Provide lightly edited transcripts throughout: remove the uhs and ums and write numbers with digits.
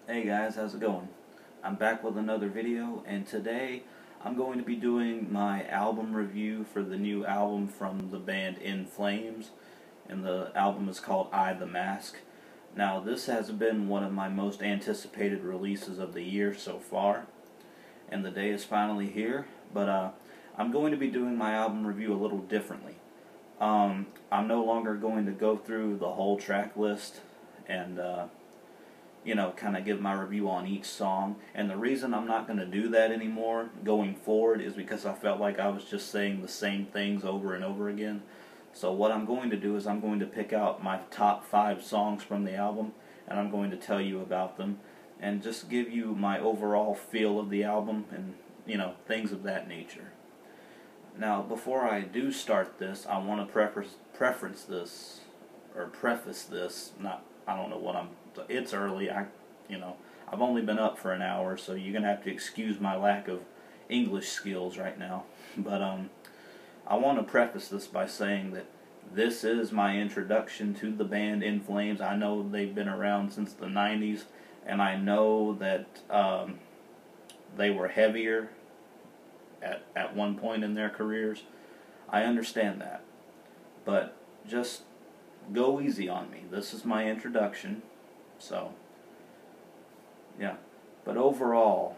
Hey guys, how's it going? I'm back with another video, and today I'm going to be doing my album review for the new album from the band In Flames, and the album is called I The Mask. Now, this has been one of my most anticipated releases of the year so far, and the day is finally here, but I'm going to be doing my album review a little differently. I'm no longer going to go through the whole track list and kind of give my review on each song. And the reason I'm not going to do that anymore going forward is because I felt like I was just saying the same things over and over again. So what I'm going to do is I'm going to pick out my top 5 songs from the album, and I'm going to tell you about them and just give you my overall feel of the album and, things of that nature. Now, before I do start this, I want to preface this, I don't know what it's early, I've only been up for an hour, so you're going to have to excuse my lack of English skills right now. But, I want to preface this by saying that this is my introduction to the band In Flames. I know they've been around since the 90s, and I know that they were heavier at one point in their careers. I understand that. But just go easy on me. This is my introduction. So, yeah. But overall,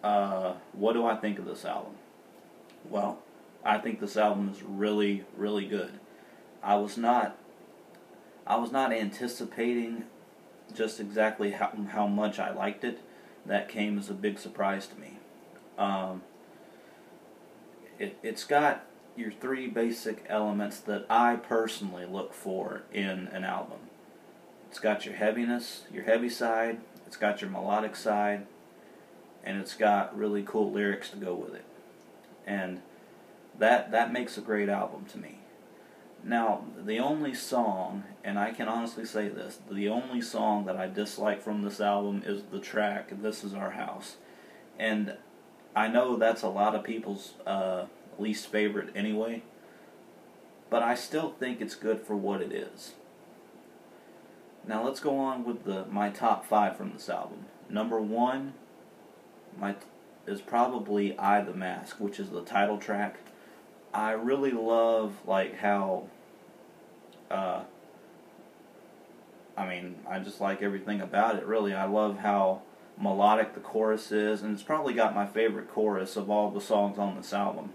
what do I think of this album? Well, I think this album is really, really good. I was not anticipating just exactly how much I liked it. That came as a big surprise to me. It's got your 3 basic elements that I personally look for in an album. It's got your heaviness, your heavy side, it's got your melodic side, and it's got really cool lyrics to go with it. And that makes a great album to me. Now, the only song, and I can honestly say this, the only song that I dislike from this album is the track, This Is Our House. And I know that's a lot of people's least favorite anyway, but I still think it's good for what it is. Now let's go on with my top 5 from this album. Number 1 is probably I The Mask, which is the title track. I really love how I just like everything about it, really. I love how melodic the chorus is, and it's probably got my favorite chorus of all the songs on this album.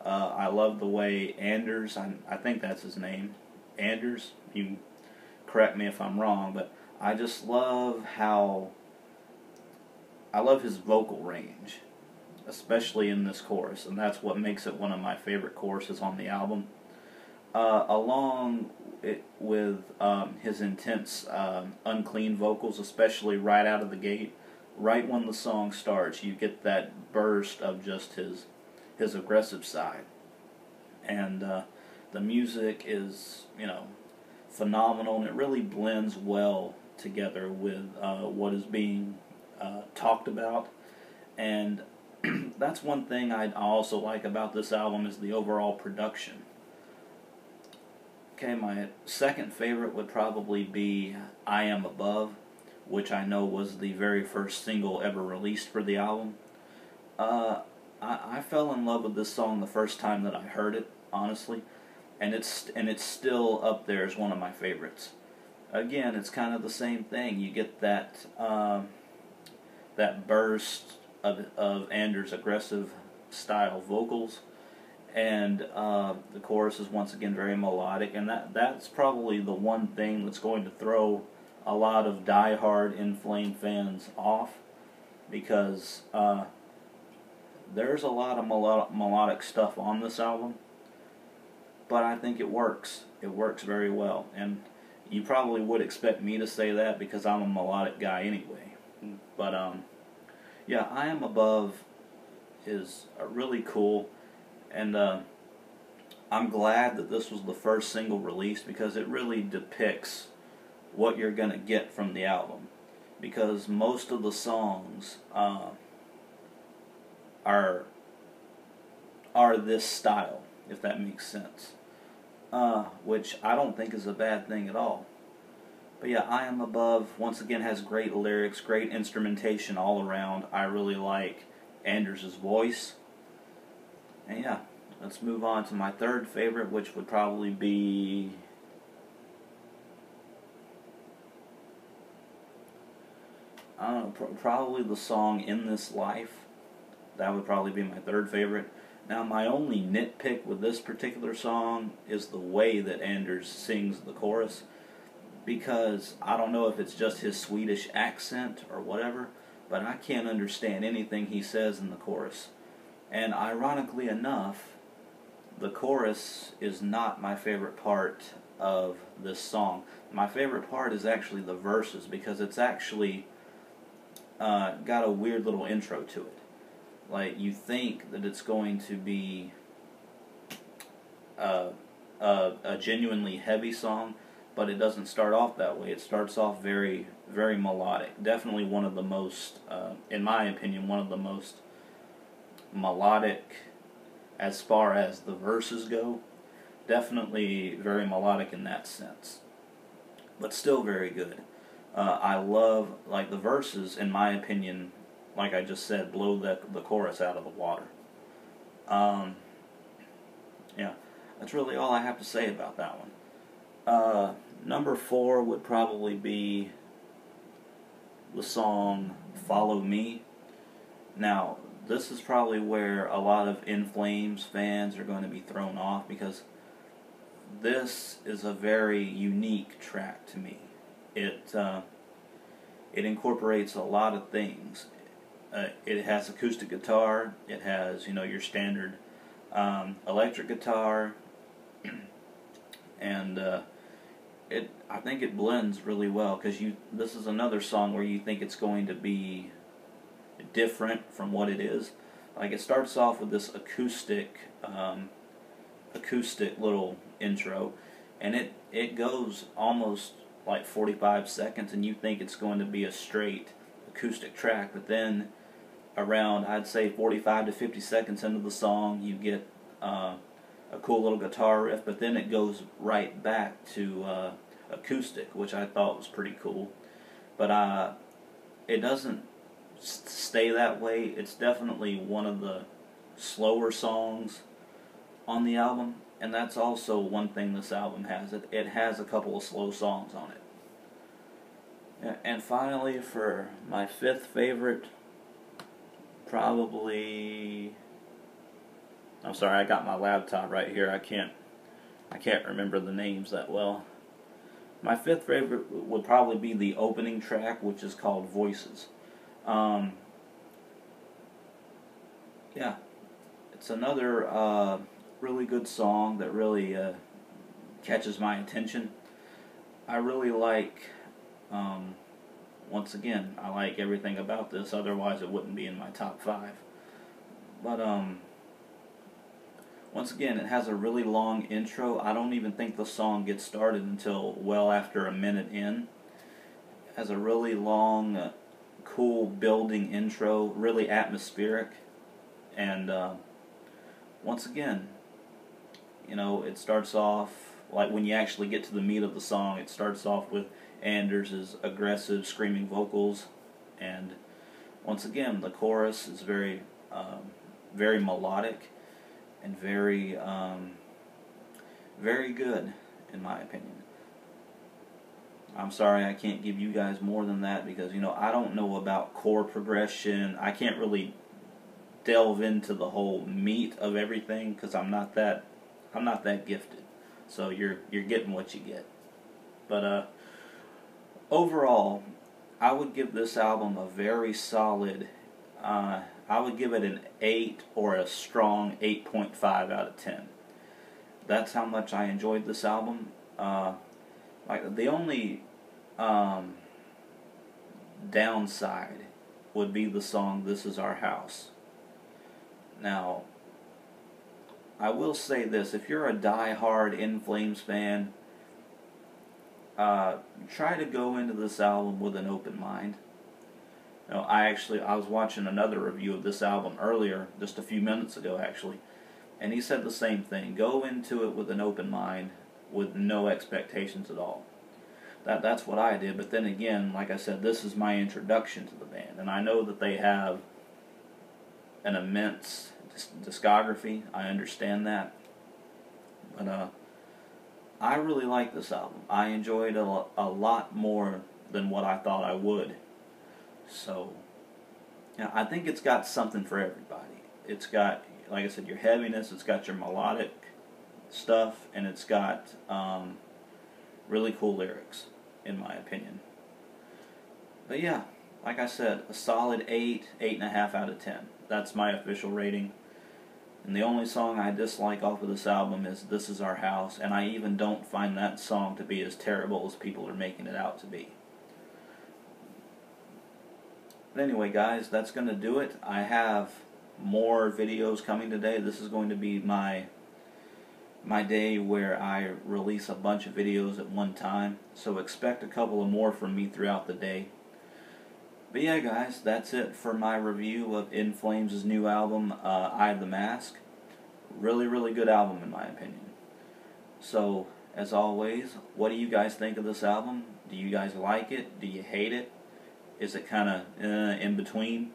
I love the way Anders, I think that's his name, Anders, you correct me if I'm wrong, but I just love his vocal range, especially in this chorus, and that's what makes it one of my favorite choruses on the album. Along with his intense, unclean vocals, especially right out of the gate. Right when the song starts, you get that burst of just his aggressive side. And the music is, phenomenal, and it really blends well together with what is being talked about. And that's one thing I also like about this album is the overall production. Okay, my second favorite would probably be I Am Above, which I know was the very first single ever released for the album. I fell in love with this song the first time that I heard it, honestly, and it's still up there as one of my favorites. Again, it's kind of the same thing. You get that burst of Anders' aggressive style vocals, and the chorus is once again very melodic, and that's probably the one thing that's going to throw a lot of die-hard In Flame fans off, because there's a lot of melodic stuff on this album, but I think it works. It works very well, and you probably would expect me to say that because I'm a melodic guy anyway. But yeah, I Am Above is really cool, and I'm glad that this was the first single released, because it really depicts what you're going to get from the album, because most of the songs are this style, if that makes sense, which I don't think is a bad thing at all. But yeah, I Am Above, once again, has great lyrics, great instrumentation all around. I really like Anders' voice. And yeah, let's move on to my third favorite, which would probably be... I don't know, probably the song In This Life. That would probably be my third favorite. Now, my only nitpick with this particular song is the way that Anders sings the chorus, because I don't know if it's just his Swedish accent or whatever, but I can't understand anything he says in the chorus. And ironically enough, the chorus is not my favorite part of this song. My favorite part is actually the verses, because it's actually got a weird little intro to it. Like, you think that it's going to be a genuinely heavy song, but it doesn't start off that way. It starts off very, very melodic. Definitely one of the most, in my opinion, one of the most melodic as far as the verses go. Definitely very melodic in that sense, but still very good. I love, like, the verses, in my opinion, like I just said, blow the chorus out of the water. Yeah, that's really all I have to say about that one. Number 4 would probably be the song Follow Me. Now, this is probably where a lot of In Flames fans are going to be thrown off, because this is a very unique track to me. It incorporates a lot of things. It has acoustic guitar. It has, your standard electric guitar, and I think it blends really well, because this is another song where you think it's going to be different from what it is. Like, it starts off with this acoustic little intro, and it goes almost like 45 seconds, and you think it's going to be a straight acoustic track, but then around, I'd say, 45 to 50 seconds into the song, you get a cool little guitar riff, but then it goes right back to acoustic, which I thought was pretty cool. But it doesn't stay that way. It's definitely one of the slower songs on the album, and that's also one thing this album has. It has a couple of slow songs on it. And finally, for my 5th favorite, probably... I'm sorry, I got my laptop right here. I can't remember the names that well. My 5th favorite would probably be the opening track, which is called Voices. Yeah, it's another really good song that really catches my attention. I really like, once again, I like everything about this, otherwise it wouldn't be in my top 5. But, once again, it has a really long intro. I don't even think the song gets started until well after a minute in. It has a really long, cool building intro, really atmospheric. And once again, it starts off, like when you actually get to the meat of the song, it starts off with Anders' aggressive screaming vocals. And once again, the chorus is very, very melodic and very, very good, in my opinion. I'm sorry I can't give you guys more than that, because, I don't know about chord progression. I can't really delve into the whole meat of everything, because I'm not that gifted. So you're getting what you get. But overall, I would give this album a very solid, I would give it an 8 or a strong 8.5 out of 10. That's how much I enjoyed this album. Like, the only downside would be the song This Is Our House. Now, I will say this: if you're a die-hard In Flames fan, try to go into this album with an open mind. I was watching another review of this album earlier, just a few minutes ago actually, and he said the same thing. Go into it with an open mind, with no expectations at all. That's what I did. But then again, like I said, this is my introduction to the band, and I know that they have an immense discography. I understand that, but I really like this album. I enjoyed it a lot more than what I thought I would. So, yeah, I think it's got something for everybody. It's got, like I said, your heaviness. It's got your melodic stuff, and it's got really cool lyrics, in my opinion. But yeah, like I said, a solid 8, 8.5 out of 10. That's my official rating. And the only song I dislike off of this album is This Is Our House, and I even don't find that song to be as terrible as people are making it out to be. But anyway, guys, that's going to do it. I have more videos coming today. This is going to be my day where I release a bunch of videos at one time, so expect a couple of more from me throughout the day. But yeah, guys, that's it for my review of In Flames' new album, Eye of the Mask. Really, really good album in my opinion. So, as always, what do you guys think of this album? Do you guys like it? Do you hate it? Is it kind of in between?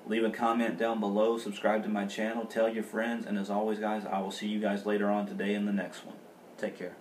Leave a comment down below, subscribe to my channel, tell your friends, and as always, guys, I will see you guys later on today in the next one. Take care.